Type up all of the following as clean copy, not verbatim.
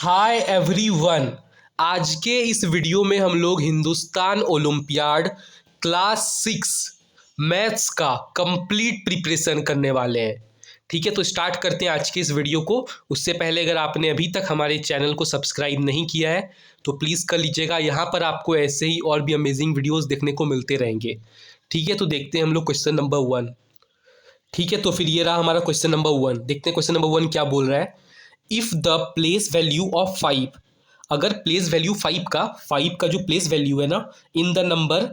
Hi everyone. आज के इस वीडियो में हम लोग हिंदुस्तान ओलंपियाड क्लास 6 मैथ्स का कंप्लीट प्रिपरेशन करने वाले हैं। ठीक है, तो स्टार्ट करते हैं आज के इस वीडियो को। उससे पहले अगर आपने अभी तक हमारे चैनल को सब्सक्राइब नहीं किया है तो प्लीज़ कर लीजिएगा। यहाँ पर आपको ऐसे ही और भी अमेजिंग वीडियोज़ देखने को मिलते रहेंगे। ठीक है, तो देखते हैं हम लोग क्वेश्चन नंबर 1। ठीक है, तो फिर ये रहा हमारा क्वेश्चन नंबर 1। देखते हैं क्वेश्चन नंबर 1 क्या बोल रहा है। If the place value of 5, अगर प्लेस वैल्यू 5 का जो प्लेस वैल्यू है ना इन द नंबर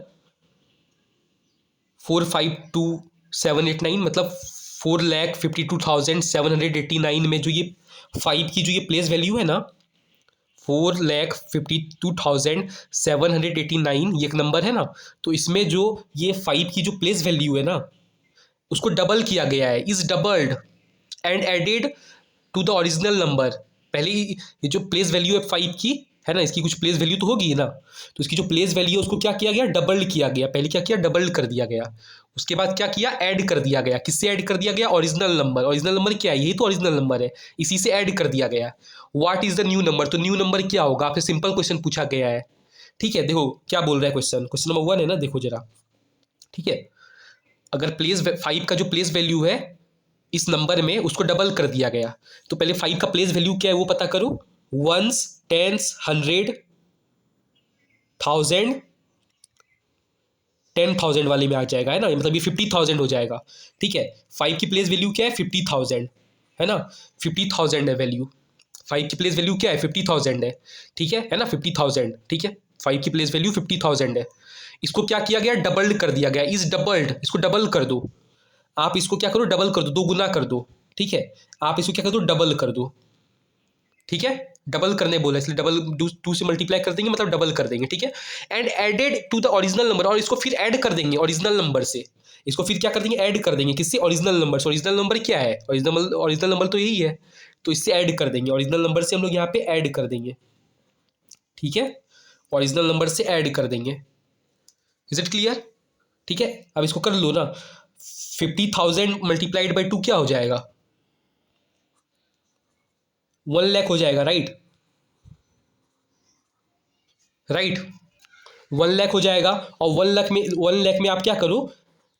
452789, मतलब 4,52,789 में जो ये 5 की जो ये प्लेस वैल्यू है ना 4,52,789 ये एक नंबर है ना, तो इसमें जो ये 5 की जो प्लेस वैल्यू है ना उसको डबल किया गया है, is doubled and added to the original number. पहले ये जो प्लेस वैल्यू है 5 की है ना, इसकी कुछ प्लेस वैल्यू तो होगी ना, तो इसकी जो प्लेस वैल्यू है उसको क्या किया गया, डबल किया गया। पहले क्या किया, डबल कर दिया गया। उसके बाद क्या किया, ऐड कर दिया गया। किससे ऐड कर दिया गया, ओरिजिनल नंबर। ओरिजिनल नंबर क्या है, यही तो ओरिजिनल नंबर है, इसी से ऐड कर दिया गया। What is the new number, तो न्यू नंबर क्या होगा, आपसे सिंपल क्वेश्चन पूछा गया है। ठीक है, देखो क्या बोल रहा है क्वेश्चन। क्वेश्चन नंबर 1 है ना, देखो जरा। ठीक है, अगर प्लेस 5 का जो प्लेस वैल्यू है इस नंबर में उसको डबल कर दिया गया, तो पहले 5 का प्लेस वैल्यू क्या है वो पता करो। वंस, टेंस, 100, 1000, 10,000 वाले में आ जाएगा, है ना, मतलब ये 50,000 हो जाएगा। ठीक है, 5 की प्लेस वैल्यू क्या है, 50,000 है ना, 50,000 है वैल्यू। 5 की प्लेस वैल्यू क्या है, 50,000 है। ठीक है ना, 50,000। ठीक है, 5 की प्लेस वैल्यू 50,000 है। इसको क्या किया गया, डबल्ड कर दिया गया, इज डबल्ड। इसको डबल कर दो, आप इसको क्या करो, डबल कर दो, दो गुना कर दो। ठीक है, आप इसको क्या कर दो, डबल कर दो। ठीक है, डबल करने बोला इसलिए डबल 2 से मल्टीप्लाई कर देंगे, मतलब डबल कर देंगे। ठीक है, and added to the original number, और इसको फिर ऐड कर देंगे ओरिजिनल नंबर से। इसको फिर क्या कर देंगे, ऐड कर देंगे। किससे, ओरिजिनल नंबर से। ओरिजिनल नंबर क्या है, ओरिजिनल नंबर तो यही है, तो इससे ऐड कर देंगे। ओरिजिनल नंबर से हम लोग यहाँ पे ऐड कर देंगे। ठीक है, ओरिजिनल नंबर से ऐड कर देंगे। Is it clear. ठीक है, अब इसको कर लो ना, 50,000 मल्टीप्लाइड बाई 2 क्या हो जाएगा, 1 लाख हो जाएगा। राइट, राइट, 1 लाख हो जाएगा। और 1 लाख में आप क्या करो,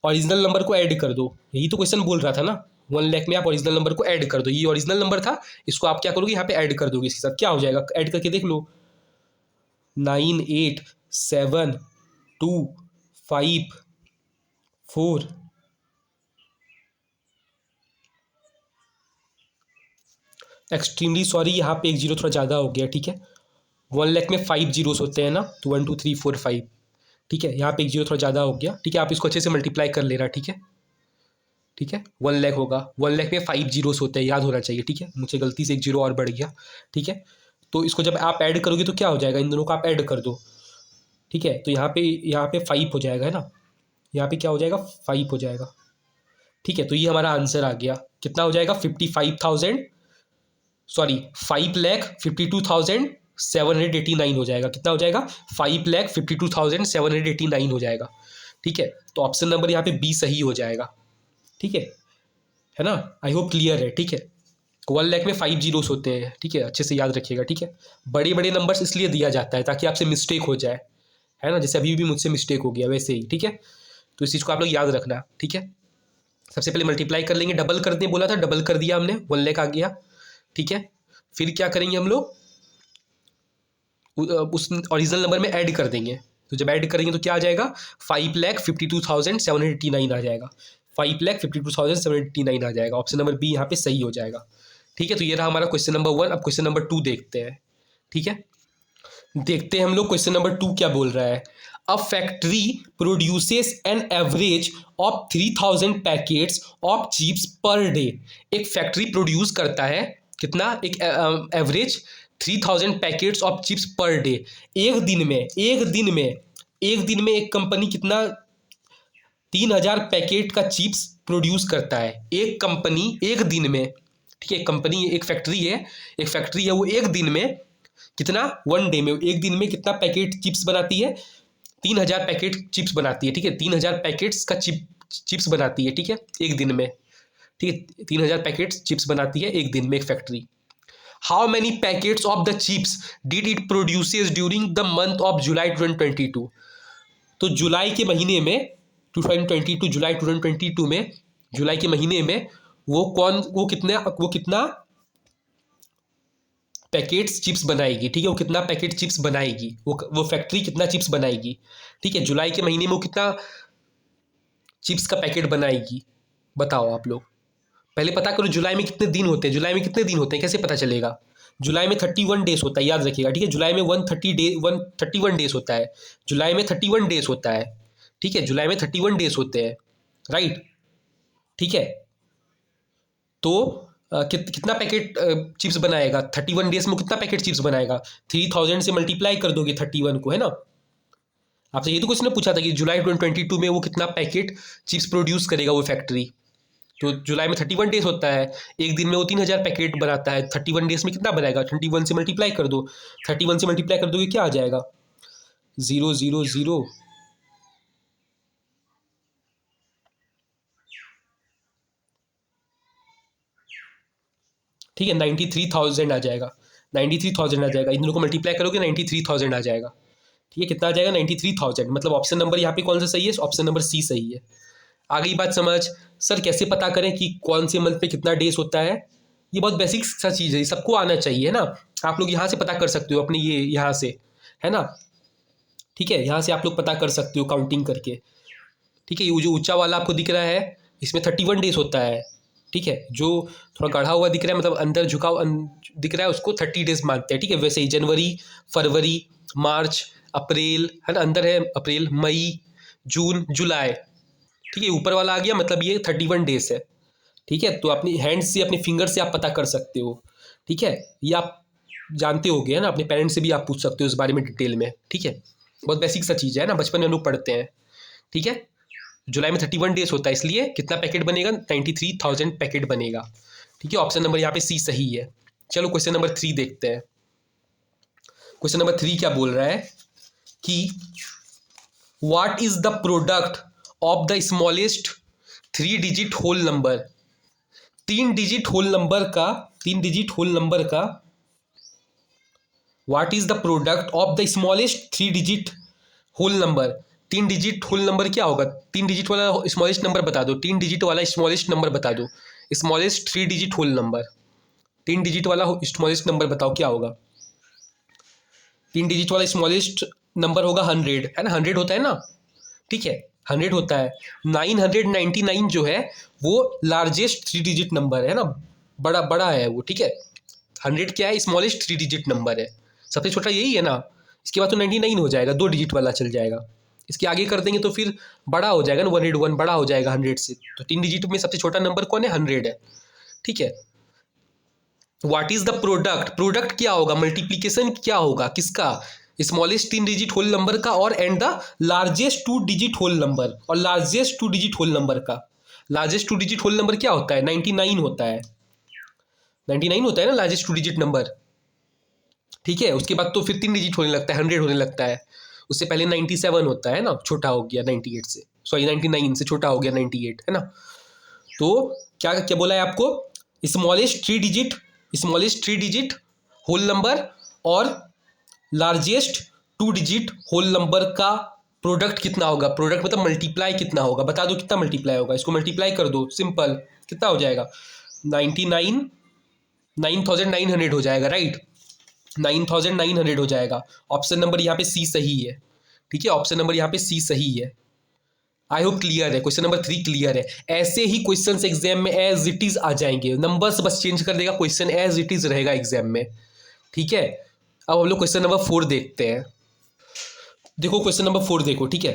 ओरिजिनल नंबर को ऐड कर दो। यही तो क्वेश्चन बोल रहा था ना, 1 लाख में आप ओरिजिनल नंबर को ऐड कर दो। ये ओरिजिनल नंबर था, इसको आप क्या करोगे, यहाँ पे ऐड कर दोगे। इसके साथ क्या हो जाएगा, ऐड करके देख लो। 987254। एक्सट्रीमली सॉरी, यहाँ पे एक जीरो थोड़ा ज़्यादा हो गया। ठीक है, 1 लाख में 5 जीरोस होते हैं ना, तो 1 2 3 4 5। ठीक है, यहाँ पे एक जीरो थोड़ा ज़्यादा हो गया। ठीक है, आप इसको अच्छे से मल्टीप्लाई कर लेना। ठीक है, ठीक है, 1 लाख होगा। 1 लाख में 5 जीरोस होते हैं, याद होना चाहिए। ठीक है, मुझे गलती से एक जीरो और बढ़ गया। ठीक है, तो इसको जब आप ऐड करोगे तो क्या हो जाएगा, इन दोनों को आप ऐड कर दो। ठीक है, तो यहाँ पे 5 हो जाएगा, है ना, यहाँ पे क्या हो जाएगा, 5 हो जाएगा। ठीक है, तो ये हमारा आंसर आ गया। कितना हो जाएगा, 55,000, सॉरी 5,52,789 हो जाएगा। कितना हो जाएगा, 5,52,789 हो जाएगा। ठीक है, तो ऑप्शन नंबर यहाँ पे बी सही हो जाएगा। ठीक है ना, आई होप क्लियर है। ठीक है, 1 लाख में 5 जीरोस होते हैं। ठीक है, अच्छे से याद रखिएगा। ठीक है, बड़े बड़े नंबर्स इसलिए दिया जाता है ताकि आपसे मिस्टेक हो जाए, है ना, जैसे अभी भी मुझसे मिस्टेक हो गया वैसे ही। ठीक है, तो इस चीज़ को आप लोग याद रखना। ठीक है, सबसे पहले मल्टीप्लाई कर लेंगे, डबल कर दें बोला था, डबल कर दिया हमने, 1 लाख आ गया। ठीक है, फिर क्या करेंगे हम लोग, उस ओरिजिनल नंबर में ऐड कर देंगे। तो जब ऐड करेंगे तो क्या आ जाएगा, 5,52,789 आ जाएगा। 5,52,789 आ जाएगा। ऑप्शन नंबर बी यहाँ पे सही हो जाएगा। ठीक है, तो ये रहा हमारा क्वेश्चन नंबर 1। अब क्वेश्चन नंबर 2 देखते हैं। ठीक है, देखते हैं हम लोग क्वेश्चन नंबर 2 क्या बोल रहा है। A factory produces an average of 3,000 packets of chips per day. एक फैक्ट्री प्रोड्यूस करता है कितना, एक average 3,000 packets of chips per day. एक दिन में एक कंपनी कितना, 3,000 पैकेट का चिप्स प्रोड्यूस करता है। एक कंपनी एक दिन में, ठीक है, कंपनी एक फैक्ट्री है वो एक दिन में कितना, 1 डे में, एक दिन में कितना पैकेट चिप्स बनाती है, 3,000 पैकेट चिप्स बनाती है। ठीक है, 3,000 पैकेट्स का चिप्स बनाती है। ठीक है, एक दिन में। ठीक है, 3,000 पैकेट चिप्स बनाती है एक दिन में एक factory. How many packets of the chips did it produces during the month of July 2022। तो जुलाई के महीने में 2022, जुलाई 2022 में, जुलाई के महीने में वो कितना पैकेट्स चिप्स बनाएगी, ठीक है, वो कितना पैकेट चिप्स बनाएगी, वो फैक्ट्री कितना चिप्स बनाएगी, ठीक है, जुलाई के महीने में वो कितना चिप्स का पैकेट बनाएगी, बताओ आप लोग। पहले पता करो जुलाई में कितने दिन होते हैं, जुलाई में कितने दिन होते हैं, कैसे पता चलेगा। जुलाई में 31 डेज होता है, याद रखिएगा, ठीक है, जुलाई में 131 डेज होता है, जुलाई में 31 डेज होता है, ठीक है, जुलाई में 31 डेज होते हैं, राइट, ठीक है। तो कितना पैकेट चिप्स बनाएगा 31 डेज में, कितना पैकेट चिप्स बनाएगा, 3000 से मल्टीप्लाई कर दोगे 31 को, है ना। आपसे ये तो कुछ ने पूछा था कि जुलाई 2022 में वो कितना पैकेट चिप्स प्रोड्यूस करेगा वो फैक्ट्री। तो जुलाई में 31 डेज होता है, एक दिन में वो 3000 पैकेट बनाता है, 31 डेज में कितना बनाएगा, 31 से मल्टीप्लाई कर दो, 31 से मल्टीप्लाई कर दोगे क्या आ जाएगा, 000, ठीक है, 93,000 आ जाएगा, 93,000 आ जाएगा, इन दोनों को मल्टीप्लाई करोगे 93,000 आ जाएगा, ठीक है, कितना आ जाएगा 93,000। मतलब ऑप्शन नंबर यहाँ पे कौन सा सही है, ऑप्शन नंबर सी सही है। आ गई बात समझ। सर कैसे पता करें कि कौन से मंथ पे कितना डेज होता है, ये बहुत बेसिक सा चीज़ है, सबको आना चाहिए, है ना। आप लोग यहाँ से पता कर सकते हो अपने, ये यहाँ से, है ना, ठीक है, यहाँ से आप लोग पता कर सकते हो काउंटिंग करके, ठीक है। ये जो ऊंचा वाला आपको दिख रहा है इसमें 31 डेज होता है, ठीक है, जो थोड़ा गढ़ा हुआ दिख रहा है मतलब अंदर झुकाव दिख रहा है उसको 30 डेज मानते हैं, ठीक है। वैसे ही जनवरी, फरवरी, मार्च, अप्रैल, है ना, अंदर है अप्रैल, मई, जून, जुलाई, ठीक है, ऊपर वाला आ गया, मतलब ये 31 डेज है, ठीक है। तो अपनी हैंड से, अपने फिंगर से आप पता कर सकते हो, ठीक है, ये आप जानते होगे, है ना, अपने पेरेंट्स से भी आप पूछ सकते हो इस बारे में डिटेल में, ठीक है। बहुत बेसिक सा चीज़ है ना, बचपन में हम लोग पढ़ते हैं, ठीक है। जुलाई में 31 डेज होता है, इसलिए कितना पैकेट बनेगा, 93,000 पैकेट बनेगा, ठीक है। ऑप्शन नंबर यहाँ पे सी सही है। चलो क्वेश्चन नंबर 3 देखते हैं। क्वेश्चन नंबर 3 क्या बोल रहा है कि what is the product of the smallest 3 digit whole number. 3 digit whole number का what is the product of the smallest 3 digit whole number. 3 digit whole number क्या होगा, 3 डिजिट वाला स्मॉलेस्ट नंबर बता दो, 3 डिजिट वाला स्मॉलेस्ट नंबर बता दो, smallest 3 digit whole number, 3 digit वाला स्मॉलेस्ट नंबर बताओ क्या होगा। 3 डिजिट वाला स्मॉलेस्ट नंबर होगा 100, है ना, 100 होता है ना, ठीक है, 100 होता है। 999 जो है वो लार्जेस्ट 3 डिजिट नंबर है ना, बड़ा बड़ा है वो, ठीक है। 100 क्या है, स्मॉलेस्ट 3 डिजिट नंबर है, सबसे छोटा यही है ना। इसके बाद तो 99 हो जाएगा, 2 डिजिट वाला चल जाएगा। इसके आगे कर देंगे तो फिर बड़ा हो जाएगा ना, 101 बड़ा हो जाएगा 100 से। तो 3 डिजिट में सबसे छोटा नंबर कौन है, 100 है, ठीक है। What is the product, product क्या होगा, मल्टीप्लीकेशन क्या होगा किसका, स्मॉलेस्ट 3 डिजिट होल नंबर का और and the largest 2 digit whole number, और लार्जेस्ट 2 डिजिट होल नंबर का। लार्जेस्ट 2 डिजिट होल नंबर क्या होता है, 99 होता है, 99 होता है ना लार्जेस्ट 2 डिजिट नंबर, ठीक है। उसके बाद तो फिर 3 डिजिट होने लगता है, 100 होने लगता है। उससे पहले 97 होता है ना, छोटा हो गया 98 से, सॉरी 99 से छोटा हो गया 98, है ना। तो क्या क्या बोला है आपको, स्मॉलेस्ट 3 डिजिट होल नंबर और लार्जेस्ट 2 डिजिट होल नंबर का प्रोडक्ट कितना होगा, प्रोडक्ट मतलब मल्टीप्लाई कितना होगा, बता दो कितना मल्टीप्लाई होगा, इसको मल्टीप्लाई कर दो, सिंपल, कितना हो जाएगा 99, 9900 हो जाएगा, राइट, 9900 हो जाएगा। ऑप्शन नंबर यहाँ पे सी सही है, ठीक है, ऑप्शन नंबर यहाँ पे सी सही है। आई होप क्लियर है, क्वेश्चन नंबर 3 क्लियर है। ऐसे ही क्वेश्चन एग्जाम में एज इट इज आ जाएंगे, नंबर्स बस चेंज कर देगा, क्वेश्चन एज इट इज रहेगा एग्जाम में, ठीक है। अब हम लोग क्वेश्चन नंबर 4 देखते हैं। देखो क्वेश्चन नंबर 4 देखो, ठीक है।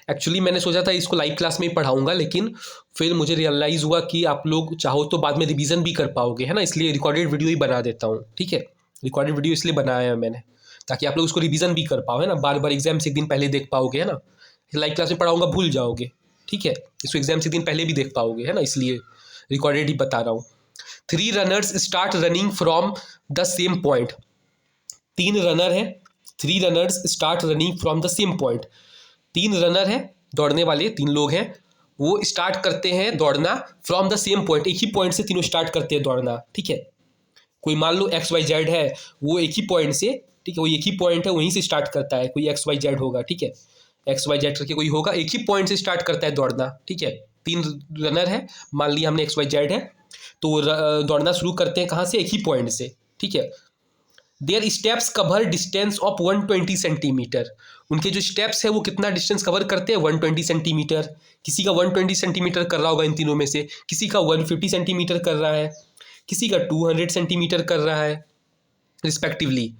एक्चुअली मैंने सोचा था इसको लाइव क्लास में ही पढ़ाऊंगा, लेकिन फिर मुझे रियलाइज हुआ कि आप लोग चाहो तो बाद में रिवीजन भी कर पाओगे, है ना, इसलिए रिकॉर्डेड वीडियो ही बना देता हूँ, ठीक है। रिकॉर्डेड वीडियो इसलिए बनाया है मैंने ताकि आप लोग उसको रिवीजन भी कर पाओ, है ना, बार बार एग्जाम से एक दिन पहले देख पाओगे, है ना। लाइव क्लास में पढ़ाऊंगा भूल जाओगे, ठीक है, इसको एग्जाम से एक दिन पहले भी देख पाओगे, है ना, इसलिए रिकॉर्डेड ही बता रहा हूँ। 3 runners start running from the same point. 3 runner है, 3 runners start running from the same point. 3 runner है, दौड़ने वाले 3 लोग हैं, वो स्टार्ट करते हैं दौड़ना फ्रॉम द सेम पॉइंट, एक ही पॉइंट से तीनों स्टार्ट करते हैं दौड़ना, ठीक है। कोई मान लो एक्स वाई जेड है, वो एक ही पॉइंट से, ठीक है, वो एक ही पॉइंट है वहीं से स्टार्ट करता है, कोई एक्स वाई जेड होगा, ठीक है, एक्स वाई जेड करके कोई होगा, एक ही पॉइंट से स्टार्ट करता है दौड़ना, ठीक है। 3 रनर है, मान लिया हमने एक्स वाई जेड है, तो वो दौड़ना शुरू करते हैं कहाँ से, एक ही पॉइंट से, ठीक है। There steps cover distance of 120 centimetre, उनके जो स्टेप्स है वो कितना डिस्टेंस कवर करते हैं, 120 सेंटीमीटर। किसी का 120 सेंटीमीटर कर रहा होगा इन तीनों में से, किसी का 150 सेंटीमीटर कर रहा है, किसी का 200 सेंटीमीटर कर रहा है respectively.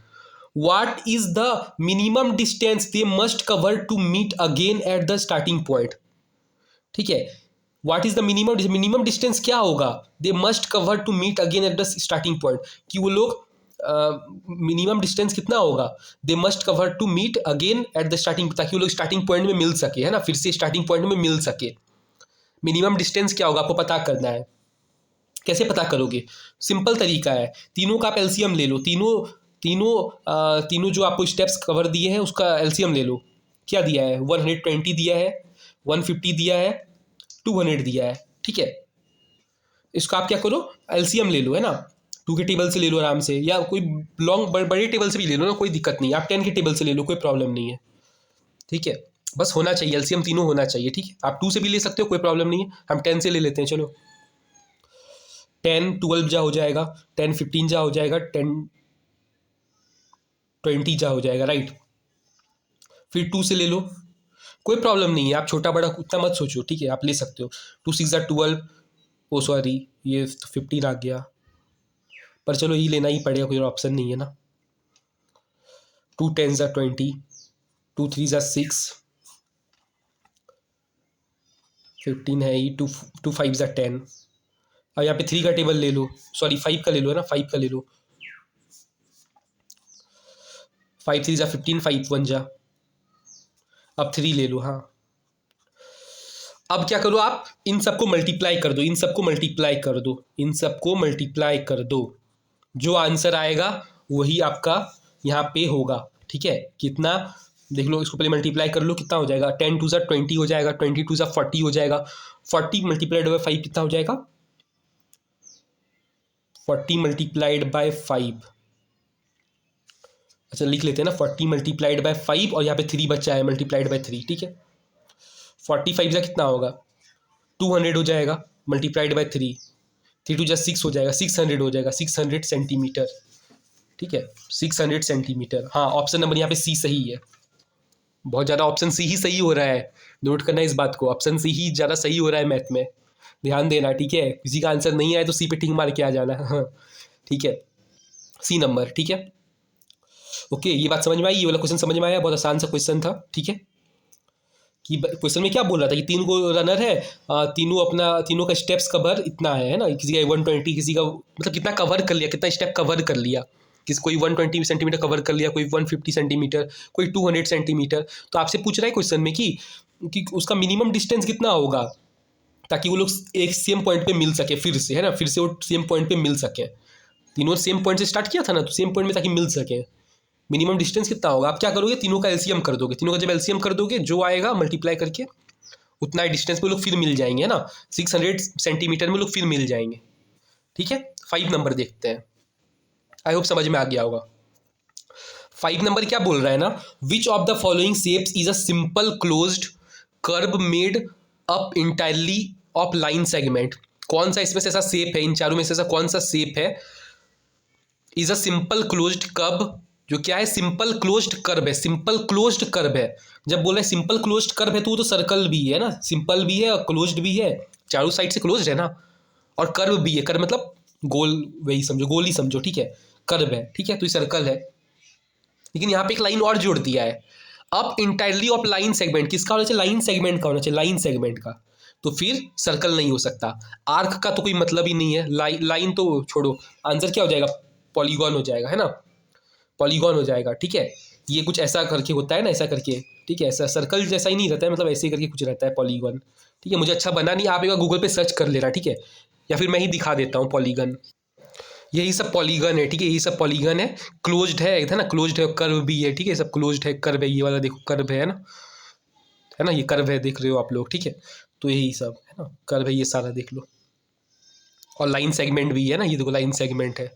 What is the minimum distance they must cover to meet again at the starting point? ठीक है, what is the minimum distance क्या होगा, they must cover to meet again at the starting point, कि वो लोग minimum distance कितना होगा, they must cover to meet again at the starting, ताकि वो लोग स्टार्टिंग पॉइंट में मिल सके, है ना, फिर से स्टार्टिंग पॉइंट में मिल सके। मिनिमम डिस्टेंस क्या होगा आपको पता करना है। कैसे पता करोगे, सिंपल तरीका है, तीनों का आप एलसीएम ले लो, तीनों जो आपको स्टेप्स कवर दिए हैं उसका एलसीएम ले लो। क्या दिया है, 120 दिया है, 150 दिया है, 200 दिया है, ठीक है। इसका आप क्या करो, एलसीएम ले लो, है ना, 2 के टेबल से ले लो आराम से, या कोई लॉन्ग बड़े टेबल से भी ले लो ना, कोई दिक्कत नहीं, आप 10 के टेबल से ले लो, कोई प्रॉब्लम नहीं है, ठीक है। बस होना चाहिए एलसीएम, तीनों होना चाहिए, ठीक है। आप 2 से भी ले सकते हो, कोई प्रॉब्लम नहीं है, हम 10 से ले लेते हैं, चलो। 10 12 जा हो जाएगा, 10 15 जा हो जाएगा, 10 20 जा हो जाएगा, राइट। फिर 2 से ले लो, कोई प्रॉब्लम नहीं है, आप छोटा बड़ा उतना मत सोचो, ठीक है, आप ले सकते हो। 2 6 जा 12, ओ सॉरी ये 15 आ गया, पर चलो ये लेना ही पड़ेगा, कोई ऑप्शन नहीं है ना। 2 10 जा 20, 2 3 जा 6, 15 है ही, 2 5 जा 10। अब यहाँ पे 3 का टेबल ले लो, सॉरी 5 का ले लो, है ना, 5 का ले लो, 5 3 जा 15, 5 1 जा, अब 3 ले लो, हाँ। अब क्या करो, आप इन सबको मल्टीप्लाई कर दो, इन सबको मल्टीप्लाई कर दो, इन सबको मल्टीप्लाई कर दो, जो आंसर आएगा वही आपका यहाँ पे होगा, ठीक है। कितना देख लो, इसको पहले मल्टीप्लाई कर लो, कितना हो जाएगा, 10 2 जा 20 हो जाएगा, 20 2 जा 40 हो जाएगा, 40 मल्टीप्लाइड बाई 5 कितना हो जाएगा, 40 मल्टीप्लाइड बाय 5, अच्छा लिख लेते हैं ना, 40 मल्टीप्लाइड बाय 5, और यहाँ पे 3 बचा है मल्टीप्लाइड बाय 3, ठीक है। 45 का कितना होगा, 200 हो जाएगा, मल्टीप्लाइड बाय 3, 3 2 जा 6 हो जाएगा, 600 हो जाएगा, 600 सेंटीमीटर, ठीक है, 600 सेंटीमीटर। हाँ, ऑप्शन नंबर यहाँ पे सी सही है, बहुत ज़्यादा ऑप्शन सी ही सही हो रहा है, नोट करना इस बात को, ऑप्शन सी ही ज़्यादा सही हो रहा है मैथ में, ध्यान देना, ठीक है। किसी का आंसर नहीं आए तो सी पे टिक मार के आ जाना, हाँ ठीक है, सी नंबर, ठीक है। ओके, ये बात समझ में आई, ये वाला क्वेश्चन समझ में आया, बहुत आसान सा क्वेश्चन था, ठीक है। कि क्वेश्चन में क्या बोल रहा था कि 3 को रनर है, तीनों का स्टेप्स कवर इतना है ना, किसी का 120, किसी का मतलब कितना कवर कर लिया, कितना स्टेप कवर कर लिया, कोई 120 सेंटीमीटर कवर कर लिया, कोई 150 सेंटीमीटर, कोई 200 सेंटीमीटर। तो आपसे पूछ रहा है क्वेश्चन में कि उसका मिनिमम डिस्टेंस कितना होगा, ताकि वो लोग एक सेम पॉइंट पे मिल सके, फिर से, है ना, फिर से वो सेम पॉइंट पे मिल सके। तीनों सेम पॉइंट से स्टार्ट किया था ना, तो सेम पॉइंट में ताकि मिल सके। मिनिमम डिस्टेंस कितना होगा, आप क्या करोगे, तीनों का एलसीएम कर दोगे, तीनों का जब एलसीएम कर दोगे जो आएगा मल्टीप्लाई करके उतना ही डिस्टेंस में लोग फिर मिल जाएंगे, है ना, 600 सेंटीमीटर में लोग फिर मिल जाएंगे, ठीक है। 5 नंबर देखते हैं, आई होप समझ में आ गया होगा। 5 नंबर क्या बोल रहा है ना, विच of the following shapes is a simple closed curve made up entirely of line segment, कौन सा इसमें से ऐसा शेप है, इन चारों में से ऐसा कौन सा शेप है, is a simple closed curve, जो क्या है, सिंपल क्लोज्ड कर्व है, सिंपल क्लोज्ड कर्व है। जब बोला है सिंपल क्लोज्ड कर्व है तो वो तो सर्कल भी है ना, सिंपल भी है और क्लोज्ड भी है, चारों साइड से क्लोज्ड है ना, और कर्व भी है, कर्व मतलब गोल, वही समझो, गोल ही समझो, ठीक है, कर्व है, ठीक है, तो ये सर्कल है। लेकिन यहाँ पे एक लाइन और जोड़ दिया है, up entirely of line segment, किसका होना चाहिए, लाइन सेगमेंट का होना चाहिए, लाइन सेगमेंट का, तो फिर सर्कल नहीं हो सकता। आर्क का तो कोई मतलब ही नहीं है, लाइन तो छोड़ो, आंसर क्या हो जाएगा, पॉलीगॉन हो जाएगा, है ना, पॉलीगॉन हो जाएगा, ठीक है। ये कुछ ऐसा करके होता है ना, ऐसा करके, ठीक है, ऐसा सर्कल जैसा ही नहीं रहता है, मतलब ऐसे करके कुछ रहता है पॉलीगॉन, ठीक है। मुझे अच्छा बना नहीं, आप एक बार गूगल पे सर्च कर लेना, ठीक है, या फिर मैं ही दिखा देता हूँ पॉलीगन, यही सब पॉलीगन है, ठीक है, यही सब पॉलीगन है, क्लोज्ड है ना, क्लोज्ड है, कर्व भी है, ठीक है, सब क्लोज्ड है, कर्व है, ये वाला देखो कर्व है ना, ये कर्व है, देख रहे हो आप लोग, ठीक है, तो यही सब है ना, कर्व है, ये सारा देख लो, और लाइन सेगमेंट भी है ना, ये देखो लाइन सेगमेंट है,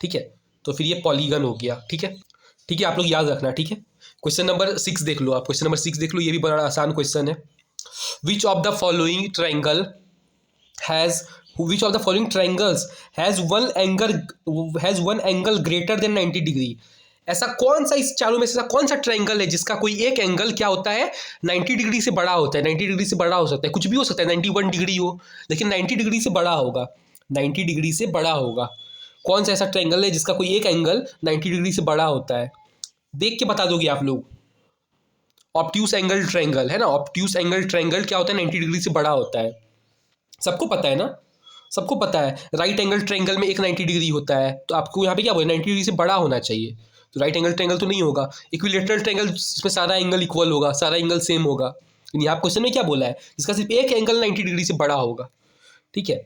ठीक है, तो फिर ये पॉलीगन हो गया। ठीक है, ठीक है, आप लोग याद रखना। ठीक है, क्वेश्चन नंबर 6 देख लो आप, क्वेश्चन नंबर 6 देख लो, ये भी बड़ा आसान क्वेश्चन है। विच of the following triangle has which of the following triangles has one angle greater than 90 degree. ऐसा कौन सा, इस चारों में से ऐसा कौन सा ट्राइंगल है जिसका कोई एक एंगल क्या होता है 90 डिग्री से बड़ा होता है। 90 डिग्री से बड़ा हो सकता है, कुछ भी हो सकता है, 91 डिग्री हो, लेकिन 90 डिग्री से बड़ा होगा, 90 डिग्री से बड़ा होगा। कौन सा ऐसा ट्राइंगल है जिसका कोई एक एंगल 90 डिग्री से बड़ा होता है, देख के बता दोगे आप लोग। ऑब्ट्यूस एंगल ट्राइंगल है ना, ऑब्ट्यूस एंगल ट्राइंगल क्या होता है, 90 डिग्री से बड़ा होता है, सबको पता है ना, सबको पता है। राइट एंगल ट्रायंगल में एक 90 डिग्री होता है, तो आपको यहाँ पे क्या बोले 90 डिग्री से बड़ा होना चाहिए, तो राइट एंगल ट्रायंगल तो नहीं होगा। इक्विलेटरल ट्रायंगल जिसमें सारा एंगल इक्वल होगा, सारा एंगल सेम होगा, लेकिन यहाँ क्वेश्चन में क्या बोला है, जिसका सिर्फ एक एंगल 90 डिग्री से बड़ा होगा। ठीक है,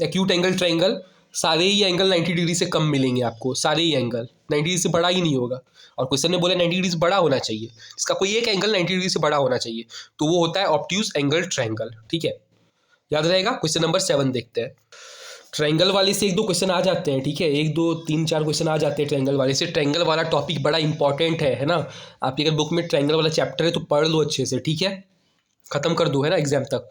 एक्यूट एंगल ट्रायंगल सारे ही एंगल 90 डिग्री से कम मिलेंगे आपको, सारे ही एंगल 90 डिग्री से बड़ा ही नहीं होगा, और क्वेश्चन में बोला 90 डिग्री से बड़ा होना चाहिए, इसका कोई एक एंगल 90 डिग्री से बड़ा होना चाहिए, तो वो होता है ऑब्ट्यूस एंगल ट्रायंगल। ठीक है, याद रहेगा। क्वेश्चन नंबर 7 देखते हैं। ट्रायंगल वाले से एक दो क्वेश्चन आ जाते हैं। ठीक है, एक दो तीन चार क्वेश्चन आ जाते हैं ट्रायंगल वाले से। ट्रायंगल वाला टॉपिक बड़ा इंपॉर्टेंट है ना, आपकी अगर बुक में ट्रायंगल वाला चैप्टर है तो पढ़ लो अच्छे से। ठीक है, खत्म कर दो, है ना, एग्जाम तक।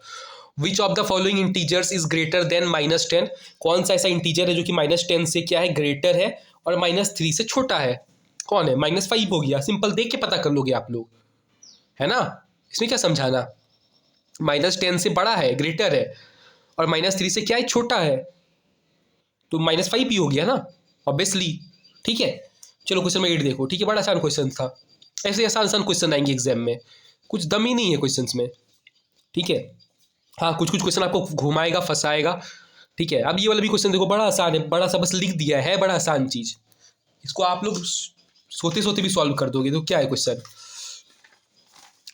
विच of the following integers is greater than -10। कौन सा ऐसा इंटीजर है जो कि -10 से क्या है, ग्रेटर है, और -3 से छोटा है। कौन है, -5 हो गया, सिंपल देख के पता कर लोगे आप लोग, है ना, इसमें क्या समझाना। -10 से बड़ा है, ग्रेटर है, और -3 से क्या है, छोटा है, तो -5 ही हो गया ना, ऑब्वियसली। ठीक है, चलो क्वेश्चन में 8 देखो। ठीक है, बड़ा आसान क्वेश्चन था, ऐसे आसान आसान क्वेश्चन आएंगे एग्जाम में, कुछ दम ही नहीं है क्वेश्चंस में। ठीक है, हाँ कुछ कुछ क्वेश्चन आपको घुमाएगा फंसाएगा। ठीक है, अब ये वाला भी क्वेश्चन देखो, बड़ा आसान है, बड़ा सा बस लिख दिया है, बड़ा आसान चीज, इसको आप लोग सोते सोते भी सॉल्व कर दोगे। तो क्या है क्वेश्चन,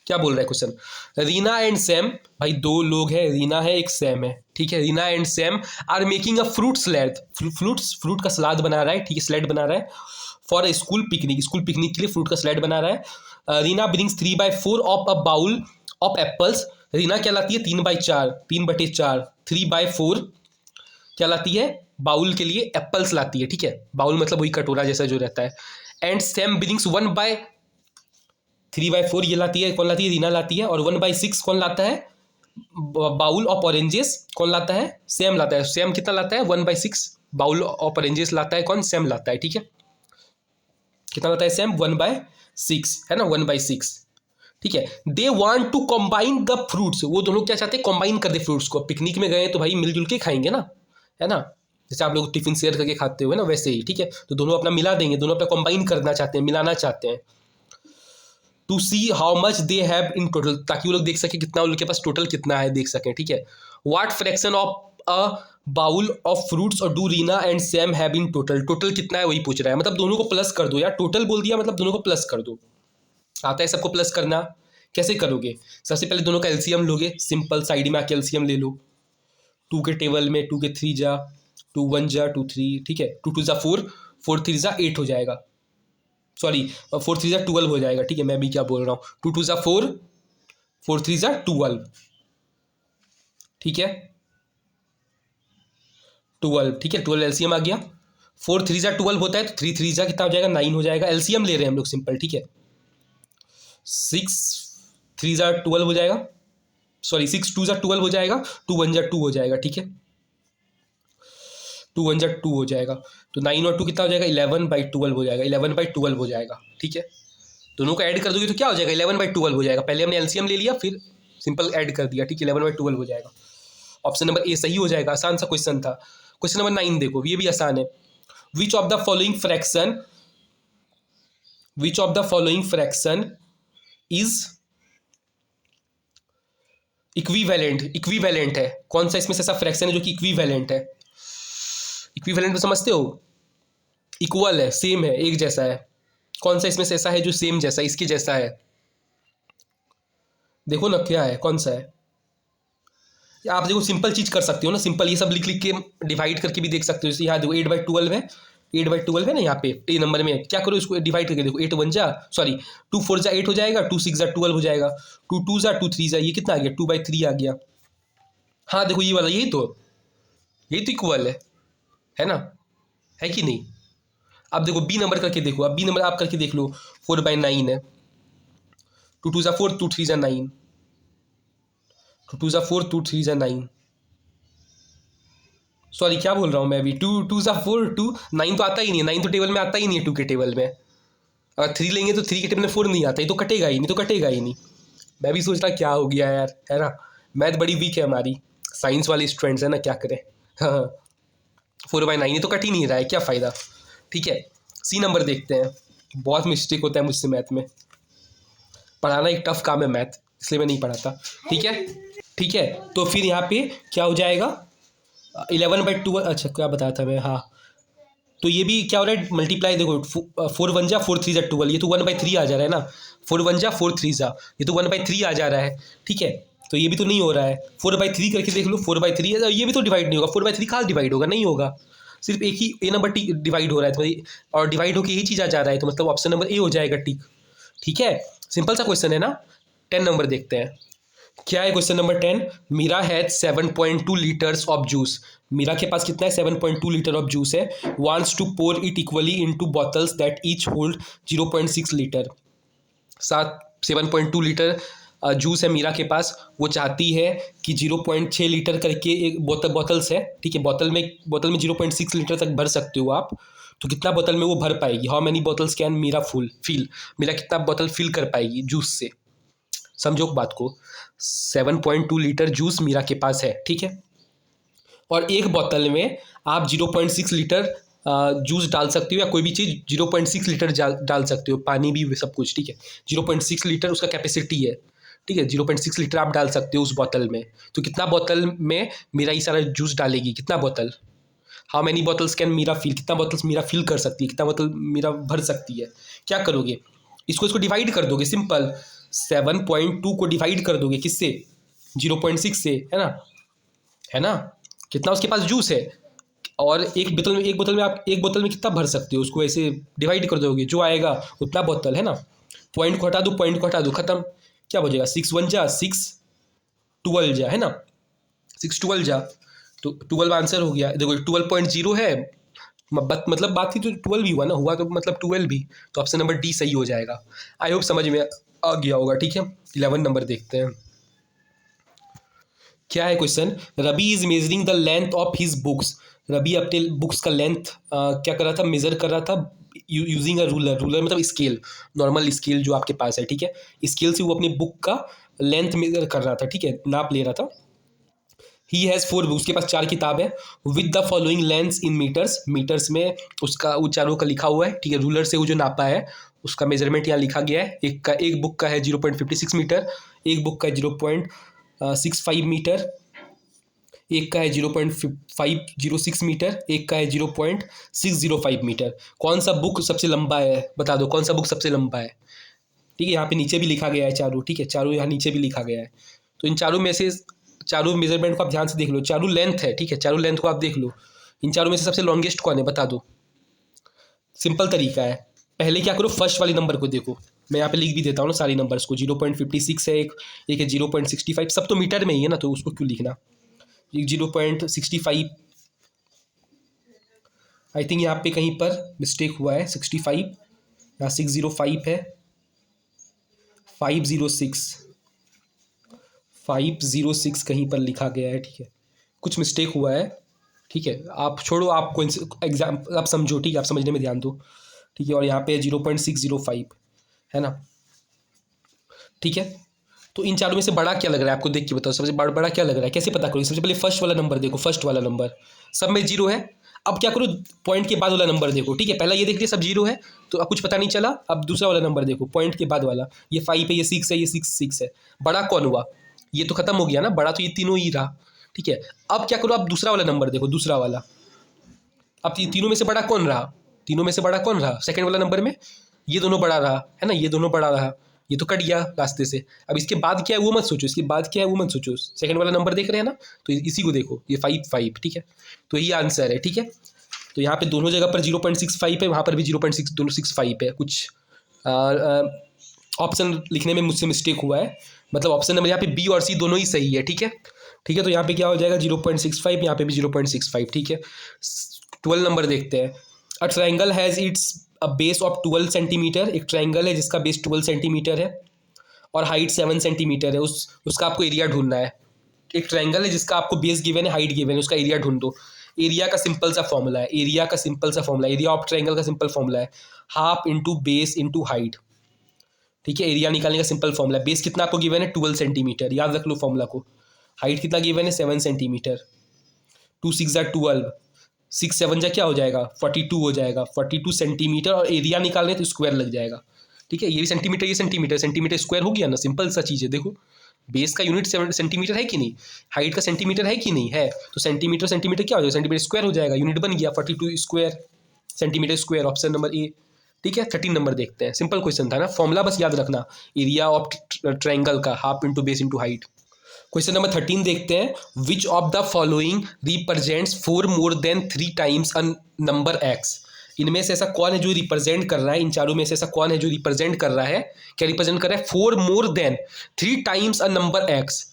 क्या बोल रहा है क्वेश्चन, रीना एंड सैम, भाई दो लोग हैं, रीना है एक सैम है। ठीक है, Reena and Sam are making a fruit salad, fruit का सलाद बना रहा है। ठीक है, सलाद बना रहा है for a school picnic, school picnic के लिए फ्रूट का सलाद बना रहा है। Reena brings 3/4 of a bowl of apples. Reena क्या लाती है, 3/4, 3/4, 3/4 क्या लाती है, बाउल के लिए एप्पल्स लाती है। ठीक है, बाउल मतलब वही कटोरा जैसा जो रहता है। एंड सैम ब्रिंग्स 1/3/4 ये लाती है, कौन लाती है, रीना लाती है, और 1/6 कौन लाता है, बाउल ऑफ ऑरेंजेस कौन लाता है, सैम लाता है। सैम कितना लाता है, 1/6 बाउल ऑफ ऑरेंजेस लाता है, कौन, सैम लाता है। ठीक है, कितना लाता है सैम, 1/6, है ना, 1/6। ठीक है, they want to combine the fruits, वो दोनों क्या चाहते हैं, कंबाइन कर दे फ्रूट्स को। पिकनिक में गए तो भाई मिलजुल के खाएंगे ना, है ना, जैसे आप लोग टिफिन शेयर करके खाते हो ना, वैसे ही। ठीक है, तो दोनों अपना मिला देंगे, दोनों अपना कंबाइन करना चाहते हैं, मिलाना चाहते हैं। To see how much they have in total, ताकि वो लोग देख सके कितना उनके पास टोटल कितना है, देख सकें। ठीक है, what fraction of a bowl of fruits और do Reena and Sam have in total, total कितना है वही पूछ रहा है, मतलब दोनों को प्लस कर दो यार, टोटल बोल दिया मतलब दोनों को प्लस कर दो। आता है सबको प्लस करना, कैसे करोगे, सबसे पहले दोनों का एलसीएम लोगे, सिंपल साइड में आके एलसीएम ले लो। 2 के टेबल में 2 के 3 जा, 2 1 जा 2 3, ठीक है, 2 2 जा 4, 4 3 जा 8 हो जाएगा, सॉरी 4 3 जा 12 हो जाएगा। ठीक है, मैं भी क्या बोल रहा हूँ, 2 2 जा 4, 4 3 जा 12। ठीक है, 12, ठीक है, 12 एलसीएम आ गया। 4 3 जा 12 होता है, तो 3 3 जा कितना हो जाएगा, 9 हो जाएगा। एलसीएम ले रहे हैं हम लोग सिंपल। ठीक है, 6 3 जा 12 हो जाएगा, सॉरी 6 2 जा 12 हो जाएगा, 2 1 जा 2 हो जाएगा। ठीक है, 2 1 जा 2 हो जाएगा, तो 9 और 2 कितना हो जाएगा, 11/12 हो जाएगा, 11/12 हो जाएगा। ठीक है, दोनों को ऐड कर दोगे तो क्या हो जाएगा, 11/12 हो जाएगा। पहले हमने एलसीएम ले लिया, फिर सिंपल ऐड कर दिया। ठीक है, 11/12 हो जाएगा। ऑप्शन नंबर ए सही हो जाएगा, आसान सा क्वेश्चन था। क्वेश्चन नंबर 9 देखो, ये भी आसान है। विच of the following fraction is equivalent है, कौन सा इसमें से ऐसा फ्रैक्शन है जो कि इक्विवेलेंट है। इक्विवेलेंट में समझते हो, इक्वल है, सेम है, एक जैसा है। कौन सा इसमें से ऐसा है जो सेम जैसा, इसके जैसा है, देखो ना क्या है, कौन सा है। या आप देखो सिंपल चीज कर सकते हो ना, सिंपल ये सब लिख लिख के डिवाइड करके भी देख सकते हो। जैसे यहाँ देखो 8/12 है, 8/12 है ना, यहाँ पे ए नंबर में क्या करो, इसको डिवाइड करके देखो, 8 1 जा, सॉरी 2 4 जा 8 हो जाएगा, 2 6 जा 12 हो जाएगा, 2 2 जा 2 3 जा, ये कितना आ गया, 2/3 आ गया। हाँ देखो ये वाला, यही तो इक्वल है ना, है कि नहीं? अब देखो बी नंबर करके देखो, अब बी नंबर आप करके देख लो, 4/9 है, 2 2 4, 2 3 9, 2 2 4, 2 3 9, सॉरी क्या बोल रहा हूँ मैं अभी, 2 2 4, 2 9 तो आता ही नहीं है, 9 तो टेबल में आता ही नहीं है 2 के टेबल में। अगर 3 लेंगे तो 3 के टेबल में 4 नहीं आता, ये तो कटेगा ही नहीं, तो कटेगा ही नहीं। मैं भी सोच रहा क्या हो गया यार, है ना? मैथ बड़ी वीक है हमारी, साइंस वाले स्टूडेंट्स है ना, क्या करें। हाँ, 4/9 ये तो कट ही नहीं रहा है, क्या फ़ायदा। ठीक है, सी नंबर देखते हैं। बहुत मिस्टेक होता है मुझसे मैथ में, पढ़ाना एक टफ काम है मैथ, इसलिए मैं नहीं पढ़ाता। ठीक है, ठीक है, तो फिर यहाँ पे क्या हो जाएगा, 11/12, अच्छा क्या बताया था मैं, हाँ। तो ये भी क्या हो रहा है, मल्टीप्लाई देखो, 4 1 जा 4 3 जा 12, ये तो 1/3 आ जा रहा है ना, 4 1 जा 4 3 जा, ये तो 1/3 आ जा रहा है। ठीक है, तो ये भी तो नहीं हो रहा है, 4/3 करके देख लो, 4/3 ये भी तो डिवाइड नहीं होगा, 4/3 कहाँ डिवाइड होगा, नहीं होगा, सिर्फ एक ही ए नंबर टी डिवाइड हो रहा है तो, और डिवाइड होकर यही चीज़ आ जा रहा है, तो मतलब ऑप्शन नंबर ए हो जाएगा टिक। ठीक है, सिंपल सा क्वेश्चन है ना। 10 नंबर देखते हैं, क्या है question number 10। Meera has 7.2 litres of juice, Meera के पास कितना है, 7.2 लीटर ऑफ जूस है। Wants to pour it equally into bottles that each hold 0.6 litre. 7.2 litre juice है मीरा के पास, वो चाहती है कि 0.6 लीटर करके एक बॉटल्स है। ठीक है, बोतल में 0.6 लीटर तक भर सकते हो आप, तो कितना बोतल में वो भर पाएगी, how many bottles can Meera fill, Meera कितना बोतल फिल कर पाएगी जूस से। समझो बात को, 7.2 लीटर जूस मीरा के पास है। ठीक है, और एक बोतल में आप 0.6 लीटर जूस डाल सकते हो, या कोई भी चीज़ 0.6 लीटर डाल सकते हो, पानी भी सब कुछ। ठीक है, 0.6 लीटर उसका कैपेसिटी है। ठीक है, 0.6 लीटर आप डाल सकते हो उस बोतल में, तो कितना बोतल में मीरा ये सारा जूस डालेगी, कितना बोतल, how many bottles can Meera fill, कितना बॉटल्स मीरा फिल कर सकती है, कितना बोतल मीरा भर सकती है। क्या करोगे, इसको डिवाइड कर दोगे, सिंपल 7.2 को डिवाइड कर दोगे किससे, 0.6 से, है ना, कितना उसके पास जूस है, और एक बोतल में आप एक बोतल में कितना भर सकते हो, उसको ऐसे डिवाइड कर दोगे, जो आएगा उतना बोतल, है ना। पॉइंट को हटा दो, खत्म। क्या बचेगा, 6 1 जा 6, 12 जा, है ना, 6 12 जा, तो 12 आंसर हो गया। देखो 12.0 है, मतलब बात ही तो 12 भी हुआ ना, हुआ तो मतलब 12 भी, तो ऑप्शन नंबर डी सही हो जाएगा। आई होप समझ में आ गया होगा। ठीक है, 11 नंबर देखते हैं, क्या है question. Ravi is measuring the length of his books, Ravi अपने बुक्स का लेंथ क्या कर रहा था, मेजर कर रहा था यूजिंग अ रूलर मतलब स्केल, नॉर्मल स्केल जो आपके पास है। ठीक है, स्केल से वो अपनी बुक का लेंथ मेजर कर रहा था। ठीक है, नाप ले रहा था। ही हैज़ 4 बुक्स, उसके पास 4 किताब है, with the following lengths in metres, metres में उसका वो चारों का लिखा हुआ है। ठीक है, रूलर से वो जो नापा है उसका मेजरमेंट यहाँ लिखा गया है। एक बुक का है 0.56 मीटर, एक बुक का है 0.65 मीटर, एक का है 0.506 मीटर, एक का है 0.605 मीटर। कौन सा बुक सबसे लंबा है, बता दो कौन सा बुक सबसे लंबा है। ठीक है, यहाँ पे नीचे भी लिखा गया है चारों। ठीक है, चारों यहाँ नीचे भी लिखा गया है, तो इन चारों में से चारों मेजरमेंट को आप ध्यान से देख लो, चारों लेंथ है। ठीक है, चारों लेंथ को आप देख लो, इन चारों में से सबसे लॉन्गेस्ट कौन है, बता दो। सिंपल तरीका है, पहले क्या करो, फर्स्ट वाले नंबर को देखो, मैं यहाँ पे लिख भी देता हूँ ना सारी नंबर्स को। 0.56 है, एक है 0.65, सब तो मीटर में ही है ना, तो उसको क्यों लिखना। 0.65, आई थिंक यहाँ पे कहीं पर मिस्टेक हुआ है, 65, यहाँ 605 है, 506 कहीं पर लिखा गया है। ठीक है, कुछ मिस्टेक हुआ है। ठीक है, आप छोड़ो, आप एग्जाम आप समझो। ठीक है, आप समझने में ध्यान दो। ठीक है, और यहाँ पे 0.605 है ना। ठीक है, तो इन चारों में से बड़ा क्या लग रहा है आपको, देख के बताओ, सबसे बड़ा क्या लग रहा है, कैसे पता करोगे। सबसे पहले फर्स्ट वाला नंबर देखो, फर्स्ट वाला नंबर सब में 0 है। अब क्या करो, पॉइंट के बाद वाला नंबर देखो। ठीक है, पहला ये देख लिया सब 0 है, तो अब कुछ पता नहीं चला। अब दूसरा वाला नंबर देखो, पॉइंट के बाद वाला, ये 5 है, ये 6 है, ये 6 है। बड़ा कौन हुआ, ये तो खत्म हो गया ना, बड़ा तो ये तीनों ही रहा। ठीक है, अब क्या करो, आप दूसरा वाला नंबर देखो, दूसरा वाला, अब तीनों में से बड़ा कौन रहा, तीनों में से बड़ा कौन रहा, सेकंड वाला नंबर में ये दोनों बड़ा रहा, है ना, ये दोनों बड़ा रहा, ये तो कट गया रास्ते से। अब इसके बाद क्या है वो मत सोचो, इसके बाद क्या है वो मत सोचो, सेकंड वाला नंबर देख रहे हैं ना, तो इसी को देखो, ये 5 ठीक है, तो यही आंसर है। ठीक है, तो यहाँ पे दोनों जगह पर 0.65 है, वहाँ पर भी 0.65 है। कुछ ऑप्शन लिखने में मुझसे मिस्टेक हुआ है, मतलब ऑप्शन नंबर यहाँ पे बी और सी दोनों ही सही है। ठीक है, ठीक है, तो यहाँ पे क्या हो जाएगा 0.65, यहाँ पे भी 0.65। ठीक है, 12 नंबर देखते हैं, a triangle has it's a base of 12 centimetre, एक ट्राइंगल है जिसका बेस 12 सेंटीमीटर है और हाइट 7 सेंटीमीटर है, उसका आपको एरिया ढूंढना है। एक ट्राइंगल है जिसका आपको बेस गिवन है, हाइट गिवन है, उसका एरिया ढूंढ दो। एरिया का सिंपल सा फॉर्मूला है, एरिया ऑफ ट्राइंगल का सिंपल फॉर्मूला है half into base into height. ठीक है, एरिया निकालने का सिंपल फॉर्मूला है। बेस कितना आपको गिवन है 12 सेंटीमीटर, याद रख लो फॉर्मूला को। हाइट कितना गिवन है 7 सेंटीमीटर। 2 6 जा 12, 6 7 जा क्या हो जाएगा 42 हो जाएगा, 42 सेंटीमीटर। और एरिया निकालने तो स्क्वायर लग जाएगा। ठीक है, ये भी सेंटीमीटर, ये सेंटीमीटर, सेंटीमीटर स्क्वायर हो गया ना, सिंपल सा चीज़ है। देखो बेस का यूनिट सेंटीमीटर है कि नहीं, हाइट का सेंटीमीटर है कि नहीं है, तो सेंटीमीटर सेंटीमीटर क्या हो जाएगा, सेंटीमीटर स्क्वायर हो जाएगा, यूनिट बन गया 42 square centimetre square. Option number A. ठीक है, 13 नंबर देखते हैं, सिंपल क्वेश्चन था ना, फॉर्मूला बस याद रखना, एरिया ऑफ ट्राइंगल का half into base into height. Question number 13 देखते हैं, which of the following represents 4 more than 3 times a number x. इनमें से ऐसा कौन है जो रिप्रेजेंट कर रहा है, इन चारों में से ऐसा कौन है जो रिप्रेजेंट कर रहा है, क्या रिप्रेजेंट कर रहा है 4 more than 3 times a number x.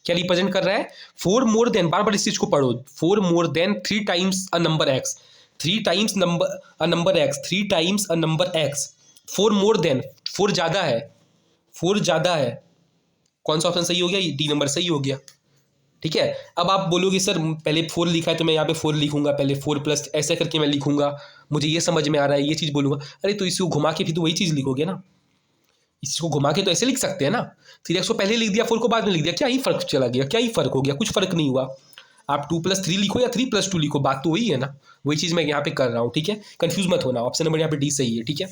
क्या रिप्रेजेंट कर रहा है 4 मोर देन, बार बार इस चीज को पढ़ो, 4 more than 3 times a number x, 3 times number x, 3 times a number x. 4 more than, 4 ज्यादा है, 4 ज्यादा है। कौन सा ऑप्शन सही हो गया, डी नंबर सही हो गया। ठीक है, अब आप बोलोगे सर पहले 4 लिखा है तो मैं यहाँ पे 4 लिखूंगा, पहले 4 प्लस ऐसे करके मैं लिखूंगा, मुझे ये समझ में आ रहा है, ये चीज़ बोलूंगा। अरे तो इसको घुमा के भी तो वही चीज़ लिखोगे ना, इसको घुमा के तो ऐसे लिख सकते हैं ना, 3x को पहले लिख दिया 4 को बाद में लिख दिया, क्या ही फर्क चला गया, क्या ही फर्क हो गया, कुछ फर्क नहीं हुआ। आप 2 + 3 लिखो या 3 + 2 लिखो, बात तो वही है ना, वही चीज़ मैं यहाँ पे कर रहा हूँ। ठीक है, कंफ्यूज मत होना, ऑप्शन नंबर यहाँ पे डी सही है। ठीक है,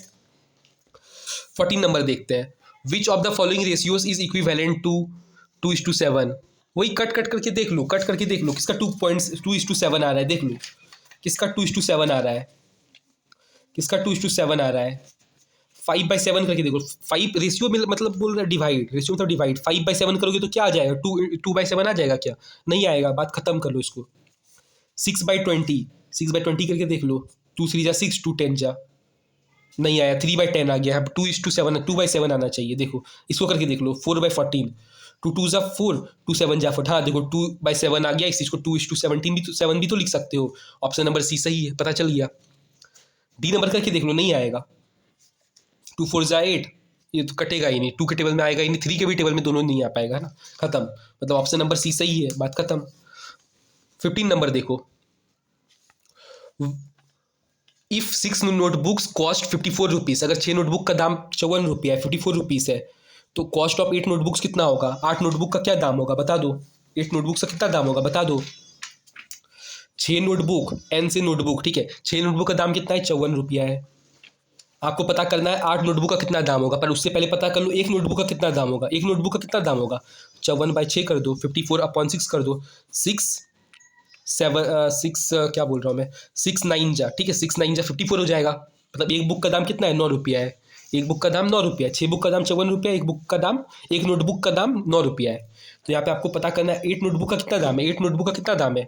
14 नंबर देखते हैं, which of the following ratios is equivalent to 2:7। वही कट कट करके देख लो, कट करके देख लो किसका 2:7 आ रहा है, देख लो किसका 2:7 आ रहा है, किसका 2:7 आ रहा है। 5/7 करके देखो, 5 रेशियो में मतलब बोल रहा है डिवाइड, रेशियो मतलब डिवाइड, 5/7 करोगे तो क्या आ जाएगा 2/7 आ जाएगा, क्या नहीं आएगा, बात खत्म कर लो इसको। 6/20, 6/20 करके देख लो, 2 3 जा 6, 2 10 जा, नहीं आया, 3/10 आ गया, 2:7, 2/7 आना चाहिए। देखो इसको करके देख लो, 4/14, 2 2 जा 4, 2 7 जा 4, हाँ देखो 2/7 आ गया, इस चीज को 2:17 भी तो 7 भी तो लिख सकते हो, ऑप्शन नंबर सी सही है, पता चल गया। डी नंबर करके देख लो, नहीं आएगा, 2 4 जा 8, ये तो कटेगा ही नहीं, 2 के टेबल में आएगा ही नहीं, 3 के भी टेबल में दोनों नहीं आ पाएगा ना, खत्म, मतलब ऑप्शन नंबर सी सही है, बात खत्म। 15 नंबर देखो, इफ 6 नोटबुक्स कॉस्ट 54 रुपीज़, अगर 6 नोटबुक का दाम 54 रुपया है, 54 रुपीज़ है, तो कॉस्ट ऑफ 8 नोटबुक्स कितना होगा, 8 नोटबुक का क्या दाम होगा बता दो, 8 नोटबुक्स का कितना दाम होगा बता दो। 6 नोटबुक, एन से नोटबुक, ठीक है, 6 नोटबुक का दाम कितना है 54 रुपया है। आपको पता करना है 8 नोटबुक का कितना दाम होगा, पर उससे पहले पता कर लो 1 नोटबुक का कितना दाम होगा, 1 नोटबुक का कितना दाम होगा, 54/6 कर दो, 54/6 कर दो, 6 क्या बोल रहा हूँ मैं, 6 9 जा, ठीक है, 6 9 जा 54 हो जाएगा, मतलब एक बुक का दाम कितना है 9 रुपया है, एक बुक का दाम 9 रुपया है, 6 बुक का दाम 54 रुपया, एक बुक का दाम, एक नोटबुक का दाम 9 रुपया है। तो यहाँ पे आपको पता करना है 8 नोटबुक का कितना दाम है, 8 नोटबुक का कितना दाम है,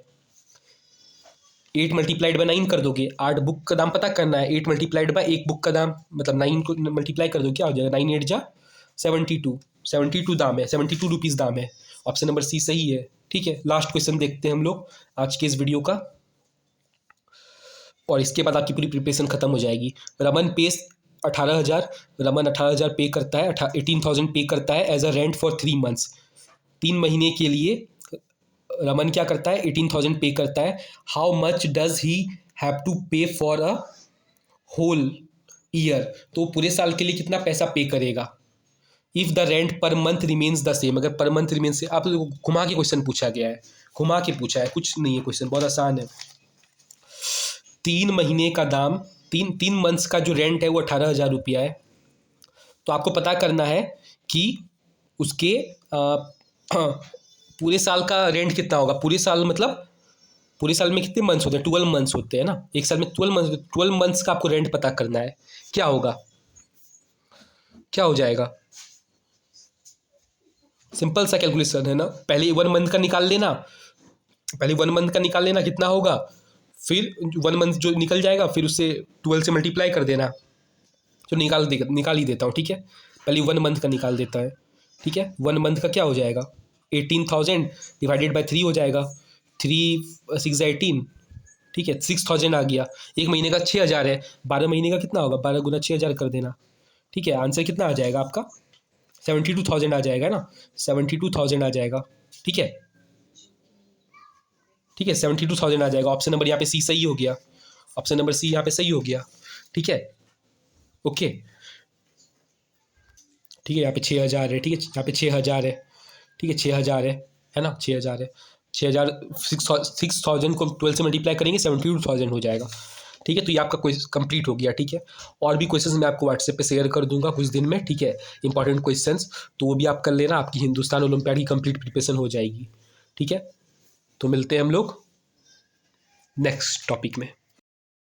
8 × 9 कर दोगे, 8 बुक का दाम पता करना है, 8 × एक बुक का दाम, मतलब 9 को मल्टीप्लाई कर दो, क्या हो जाएगा 9 8 जा 72, 72 दाम है, 72 रुपीज़ दाम है, ऑप्शन नंबर सी सही है। ठीक है, लास्ट क्वेश्चन देखते हैं हम लोग आज के इस वीडियो का, और इसके बाद आपकी पूरी प्रिपरेशन खत्म हो जाएगी। रमन पेस 18,000, रमन 18,000 पे करता है, 18,000 पे करता है as a rent for 3 months, 3 महीने के लिए रमन क्या करता है 18,000 पे करता है। How much does he have to pay for a whole year, तो पूरे साल के लिए कितना पैसा पे करेगा। If the rent per month remains the same, अगर पर मंथ रिमेन्स से, आप लोगों को घुमा के क्वेश्चन पूछा गया है, घुमा के पूछा है, कुछ नहीं है क्वेश्चन, बहुत आसान है। 3 महीने का दाम, 3 मंथ्स का जो रेंट है वो 18,000 रुपया है, तो आपको पता करना है कि उसके पूरे साल का रेंट कितना होगा, पूरे साल मतलब पूरे साल में कितने मंथ्स होते हैं, 12 मंथ्स होते हैं ना, एक साल में 12 मंथ्स का आपको रेंट पता करना है, क्या होगा, क्या हो जाएगा, सिंपल सा कैलकुलेशन है ना, पहले 1 मंथ का निकाल लेना, पहले 1 मंथ का निकाल लेना कितना होगा, फिर 1 मंथ जो निकल जाएगा फिर उससे 12 से मल्टीप्लाई कर देना, जो निकाल ही देता हूँ। ठीक है, पहले 1 मंथ का निकाल देता है, ठीक है, 1 मंथ का क्या हो जाएगा 18,000 डिवाइडेड बाय 3 हो जाएगा, 3 6 18, ठीक है, 6000 आ गया। एक महीने का 6000 है, 12 महीने का कितना होगा, 12 गुना 6000 कर देना। ठीक है, आंसर कितना आ जाएगा आपका, 72,000 आ जाएगा ना, 72,000 आ जाएगा। ठीक है, ठीक है, 72,000 आ जाएगा। ऑप्शन नंबर यहाँ पे सी सही हो गया, ऑप्शन नंबर सी यहाँ पे सही हो गया। ठीक है, ओके, ठीक है, यहाँ पे 6000 है। ठीक है, यहाँ पे 6000 है। ठीक है, 6000 है ना, 6000 है। 6000 6,000 को 12 से मल्टीप्लाई करेंगे 72,000 हो जाएगा। ठीक है, तो ये आपका क्वेश्चन कंप्लीट हो गया। ठीक है, और भी क्वेश्चंस मैं आपको व्हाट्सएप पे शेयर कर दूंगा कुछ दिन में। ठीक है, इंपॉर्टेंट क्वेश्चंस, तो वो भी आप कर लेना, आपकी हिंदुस्तान ओलंपियाड की कंप्लीट प्रिपरेशन हो जाएगी। ठीक है, तो मिलते हैं हम लोग नेक्स्ट टॉपिक में।